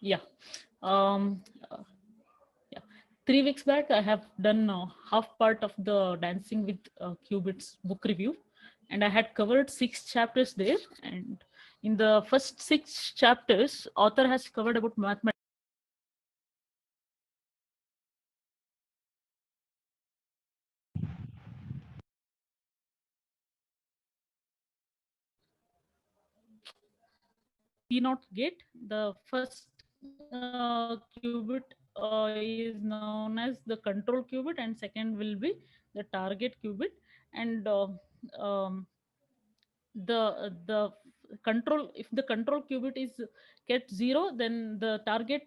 Yeah. Um, uh, yeah. 3 weeks back, I have done half part of the Dancing with Qubits book review, and I had covered 6 chapters there. And in the first 6 chapters, author has covered about mathematics. P not gate. The first qubit is known as the control qubit, and second will be the target qubit. And um, the control, if the control qubit is get 0, then the target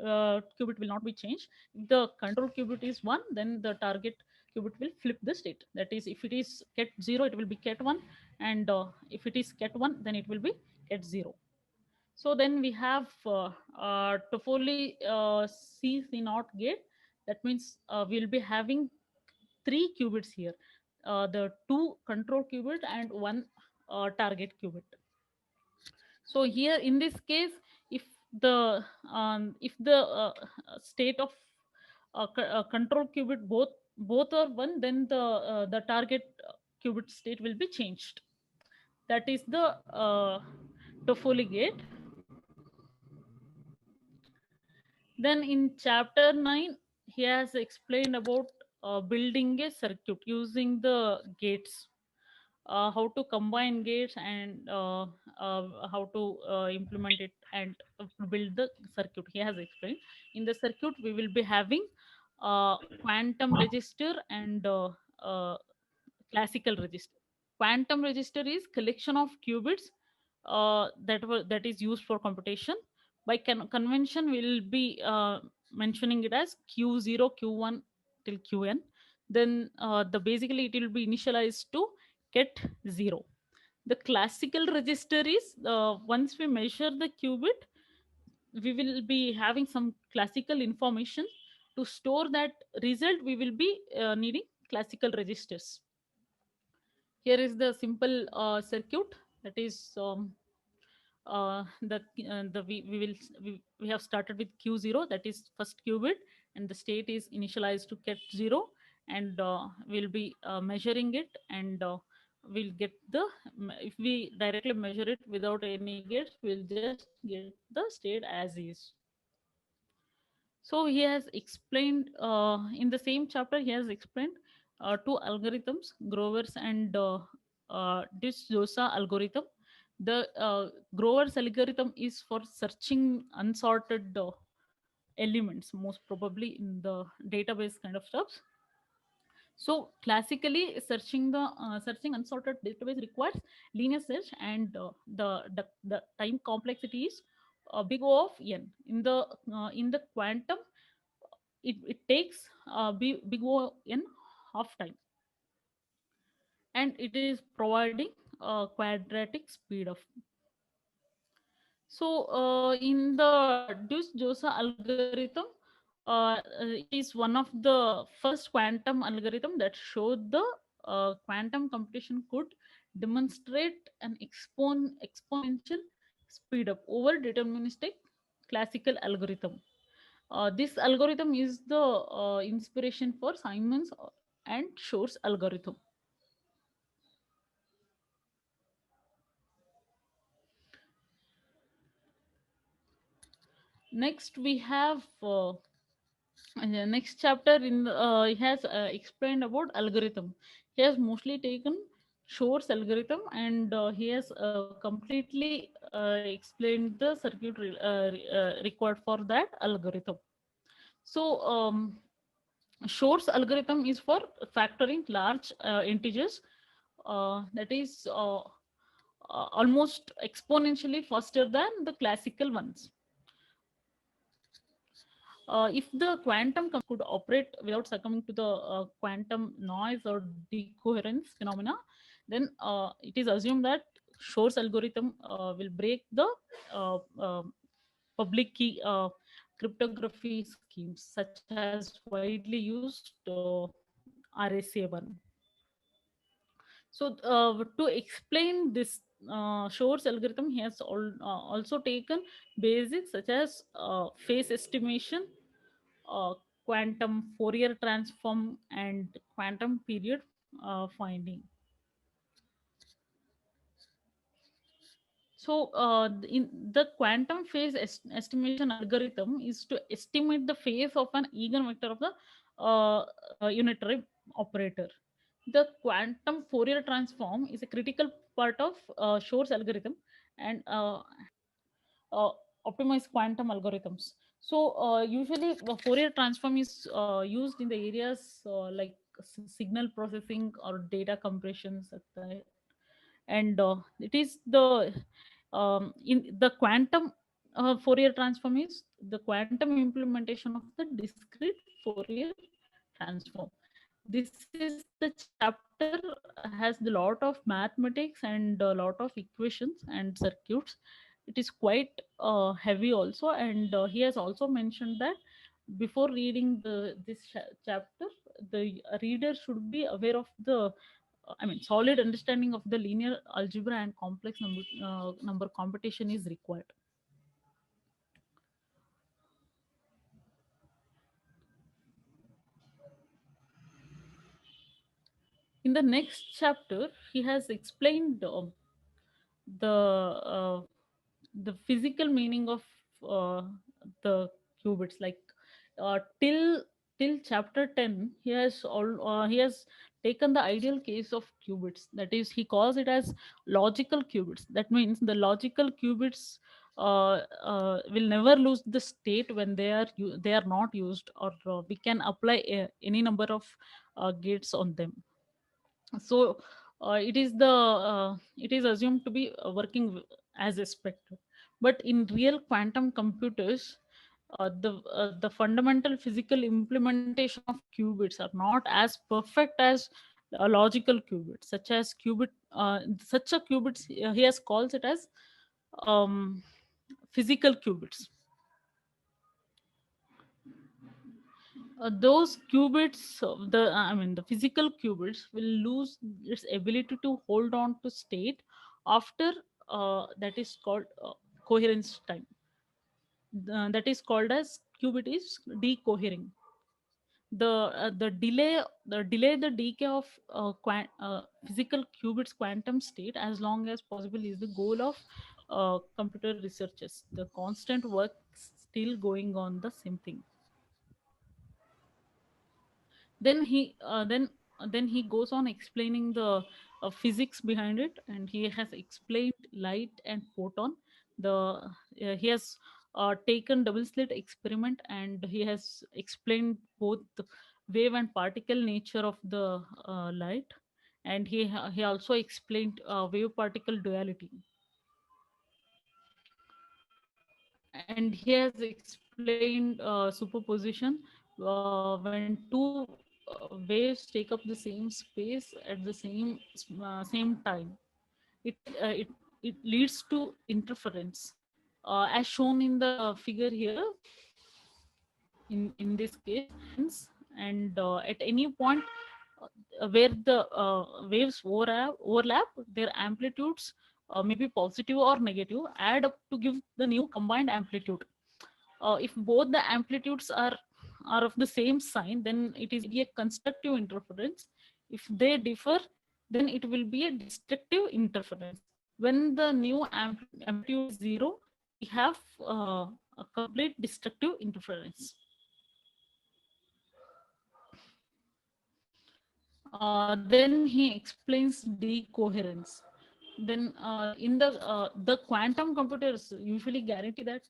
qubit will not be changed. If the control qubit is 1, then the target qubit will flip the state. That is, if it is get 0, it will be get 1, and if it is get 1, then it will be get 0. So then we have Toffoli C naught gate. That means we'll be having 3 qubits here, the 2 control qubit and 1 target qubit. So here in this case, if the state of control qubit both are 1, then the target qubit state will be changed. That is the Toffoli gate. Then in chapter 9, he has explained about building a circuit using the gates, how to combine gates, and how to implement it and build the circuit. He has explained. In the circuit, we will be having quantum register and classical register. Quantum register is collection of qubits that is used for computation. By convention, we'll be mentioning it as q0, q1 till qn. Then the basically it will be initialized to get 0. The classical register is, once we measure the qubit, we will be having some classical information. To store that result, we will be needing classical registers. Here is the simple circuit. That is the we have started with q0, that is first qubit, and the state is initialized to get 0, and we'll be measuring it, and we'll get the, if we directly measure it without any gates, we'll just get the state as is. So he has explained, in the same chapter, he has explained 2 algorithms, Grover's and Disjosa algorithm. The Grover's algorithm is for searching unsorted elements, most probably in the database kind of stuff. So classically, searching unsorted database requires linear search, and the time complexity is big O of n. In the quantum, it takes big O n half time, and it is providing quadratic speed of. So in the Deuce-Josa algorithm, it is one of the first quantum algorithm that showed the quantum computation could demonstrate an exponential speed up over deterministic classical algorithm. This algorithm is the inspiration for Simon's and Shor's algorithm. Next, we have and the next chapter in he has explained about algorithm. He has mostly taken Shor's algorithm, and he has completely explained the circuit required for that algorithm. So Shor's algorithm is for factoring large integers, that is almost exponentially faster than the classical ones. If the quantum could operate without succumbing to the quantum noise or decoherence phenomena, then it is assumed that Shor's algorithm will break the uh, uh, public key cryptography schemes, such as widely used RSA1. So to explain this Shor's algorithm, he has also taken basics such as phase estimation, uh, quantum Fourier transform, and quantum period finding. So, in the quantum phase estimation algorithm is to estimate the phase of an eigenvector of the unitary operator. The quantum Fourier transform is a critical part of Shor's algorithm and uh, optimized quantum algorithms. So, usually, Fourier transform is used in the areas like signal processing or data compression, and it is the in the quantum Fourier transform is the quantum implementation of the discrete Fourier transform. This is the chapter has a lot of mathematics and a lot of equations and circuits. It is quite heavy also, and he has also mentioned that before reading this chapter, the reader should be aware of the solid understanding of the linear algebra and complex number computation is required. In the next chapter, he has explained the uh, the physical meaning of uh, the qubits. Like till chapter 10, he has taken the ideal case of qubits. That is, he calls it as logical qubits. That means the logical qubits will never lose the state when they are not used, or we can apply any number of gates on them. So it is assumed to be working as expected. But in real quantum computers, the fundamental physical implementation of qubits are not as perfect as logical qubits, such a qubits, he has calls it as um, physical qubits. Those qubits, the physical qubits will lose its ability to hold on to state after that is called coherence time. That is called as qubit is decohering. The delay the decay of physical qubits quantum state as long as possible is the goal of computer researchers. The constant work still going on the same thing. Then he goes on explaining the physics behind it, and he has explained light and photon. He has taken double slit experiment, and he has explained both the wave and particle nature of the light, and he also explained wave particle duality, and he has explained superposition when two waves take up the same space at the same time. It uh, it it leads to interference, as shown in the figure here. In this case, and at any point where the waves overlap, their amplitudes may be positive or negative, add up to give the new combined amplitude. If both the amplitudes are of the same sign, then it is a constructive interference. If they differ, then it will be a destructive interference. When the new amplitude is zero, we have a complete destructive interference. Then he explains decoherence. Then in the quantum computers usually guarantee that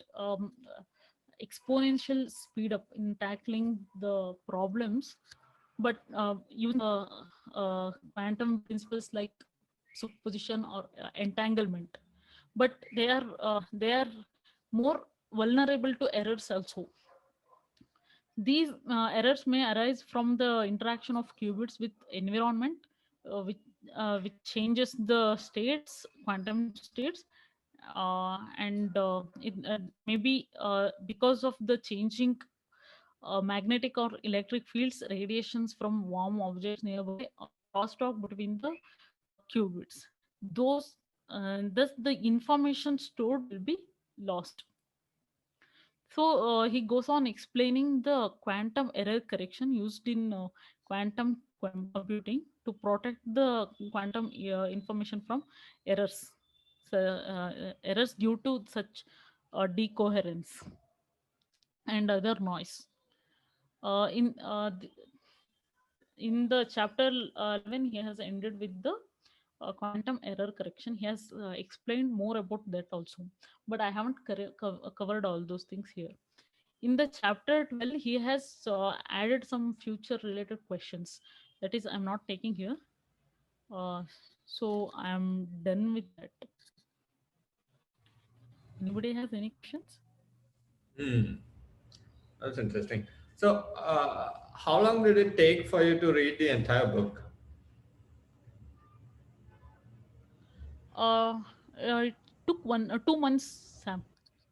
exponential speed up in tackling the problems, but using quantum principles like superposition or entanglement. But they are more vulnerable to errors also. These errors may arise from the interaction of qubits with environment, which changes the quantum states, and it maybe because of the changing magnetic or electric fields, radiations from warm objects nearby, or crosstalk between the qubits. Those thus the information stored will be lost. So he goes on explaining the quantum error correction used in computing to protect the quantum information from errors, errors due to such decoherence and other noise. In in the chapter 11, he has ended with the quantum error correction. He has explained more about that also, but I haven't covered all those things here. In the chapter 12, he has added some future related questions. That is, I'm not taking here. Uh, so I'm done with that. Anybody has any questions? Hmm. That's interesting. So, how long did it take for you to read the entire book? Uh, it took 2 months, Sam.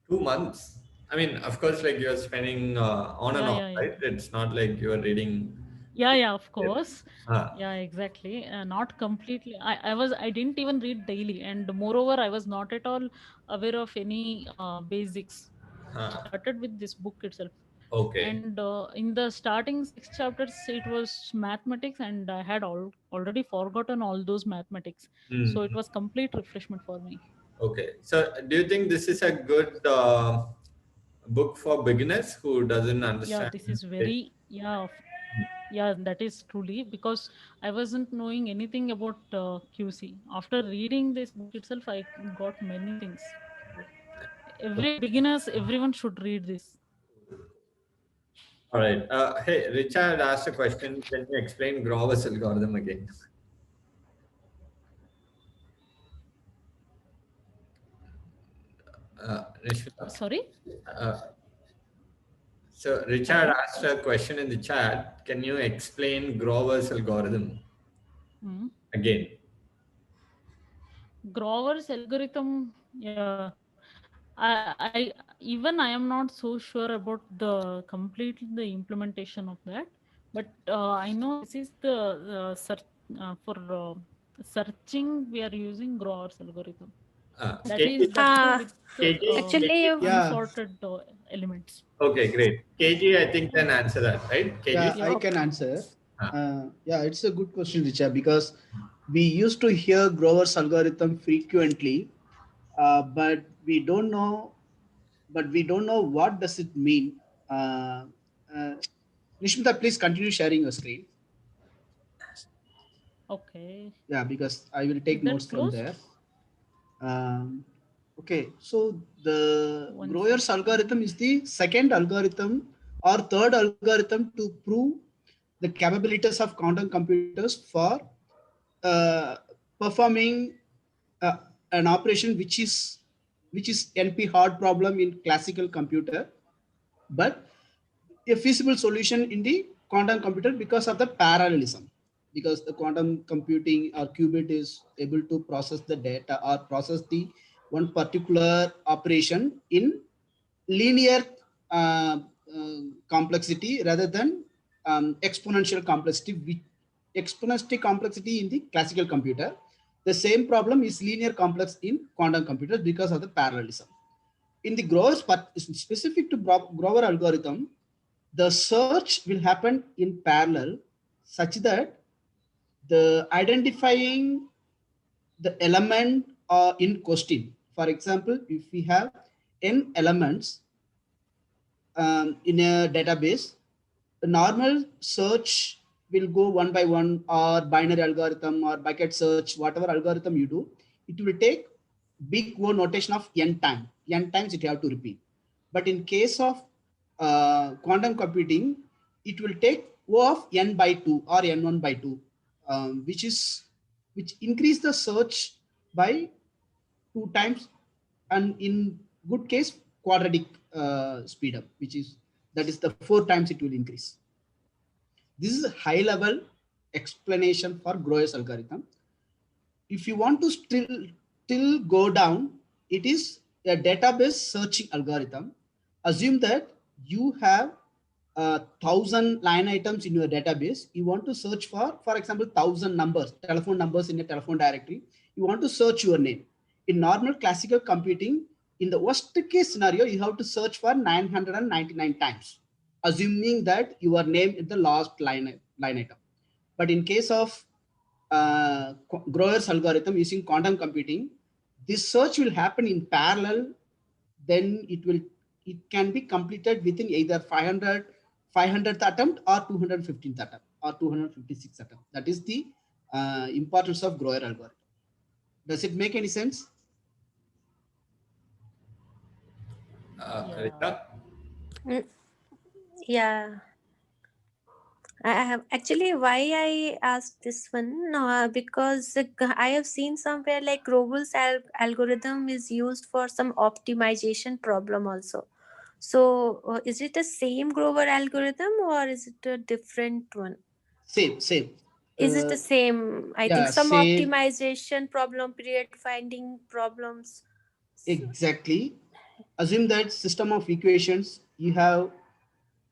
2 months. I mean, of course, like you're spending on and Yeah, off, yeah, yeah. right? It's not like you're reading. Yeah, yeah, of It. course. Ah, Yeah, exactly. Not completely. I didn't even read daily, and moreover, I was not at all aware of any basics. I ah, started with this book itself, okay. and in the starting 6 chapters, it was mathematics, and I had already forgotten all those mathematics, so it Hmm. was complete refreshment for me. Okay. So, do you think this is a good book for beginners who doesn't Yeah, understand this is it? very yeah, that is truly because I wasn't knowing anything about QC. After reading this book itself, I got many things. Every beginners, everyone should read this. All right. Hey, Richard asked a question. Can you explain Grover's algorithm again? Nishita? Sorry. Uh, so Richard Hello. asked a question in the chat. Can you explain Grover's algorithm Mm. again? Grover's algorithm. Yeah, I even I am not so sure about the complete the implementation of that, but I know this is the search for searching. We are using Grover's algorithm. KG, That too Uh, with KG, Actually, KG. Yeah, unsorted elements. Okay, great. KG, I think can answer that, right? yeah, KG. I Yeah. can answer. Ah, Yeah, it's a good question, Richa, because we used to hear Grover's algorithm frequently, but we don't know what does it mean. Uh, Nishmita, please continue sharing your screen. Okay. Yeah, because I will Is take that notes from closed? there. Um, okay, so the One Grover's second. algorithm is the second algorithm or third algorithm to prove the capabilities of quantum computers for uh, performing uh, an operation which is NP hard problem in classical computer, but a feasible solution in the quantum computer because of the parallelism, because the quantum computing or qubit is able to process the data or process the one particular operation in linear uh, complexity rather than exponential complexity, exponential complexity in the classical computer. The same problem is linear complex in quantum computers because of the parallelism. In the Grover's, specific to Grover algorithm, the search will happen in parallel such that the identifying the element in question. For example, if we have n elements in a database, the normal search will go one by one, or binary algorithm or bucket search, whatever algorithm you do, it will take big O notation of n time. N times it have to repeat. But in case of quantum computing, it will take O of n by 2 or n1 by 2, which increase the search by 2 times, and in good case quadratic speed up, which is that is the 4 times it will increase. This is a high level explanation for Grover's algorithm. If you want to still go down, it is a database searching algorithm. Assume that you have 1,000 line items in your database. You want to search for example, 1,000 numbers, telephone numbers in a telephone directory. You want to search your name. in normal classical computing, in the worst case scenario, you have to search for 999 times, assuming that your name is the last line item. But in case of Grover's algorithm using quantum computing, this search will happen in parallel. Then it can be completed within either 500th attempt or 215th attempt or 256th attempt. That is the importance of Grover algorithm. Does it make any sense? Rita? Yeah. I have actually why I asked this one because I have seen somewhere like Grover's algorithm is used for some optimization problem also. So is it the same Grover algorithm or is it a different one? Same. Is it the same? I think Yeah, some same. optimization problem, period finding problems. Exactly. Assume that system of equations, you have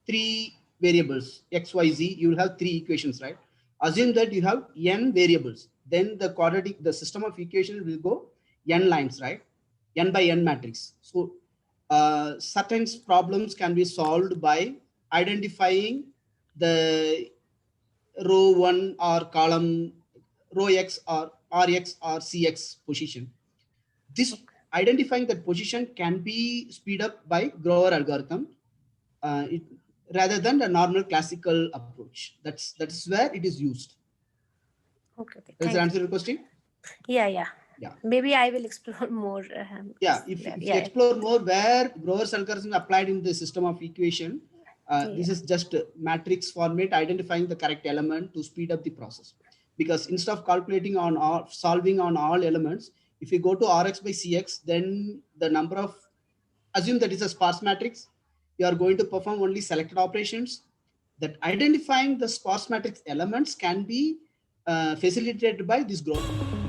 3 variables, x, y, z, you will have 3 equations, right? Assume that you have n variables. Then the system of equations will go n lines, right? N by n matrix. So certain problems can be solved by identifying the row 1 or column row x or rx or cx position. This identifying that position can be speed up by Grover algorithm rather than the normal classical approach. That's where it is used. Okay. Does that answer your question? Yeah. Maybe I will explore more. If you explore more where Grover's algorithm applied in the system of equation, this is just matrix format identifying the correct element to speed up the process. Because instead of calculating on all, solving on all elements, if you go to Rx by Cx, then the number of, assume that is a sparse matrix, you are going to perform only selected operations. That identifying the sparse matrix elements can be facilitated by this Grover.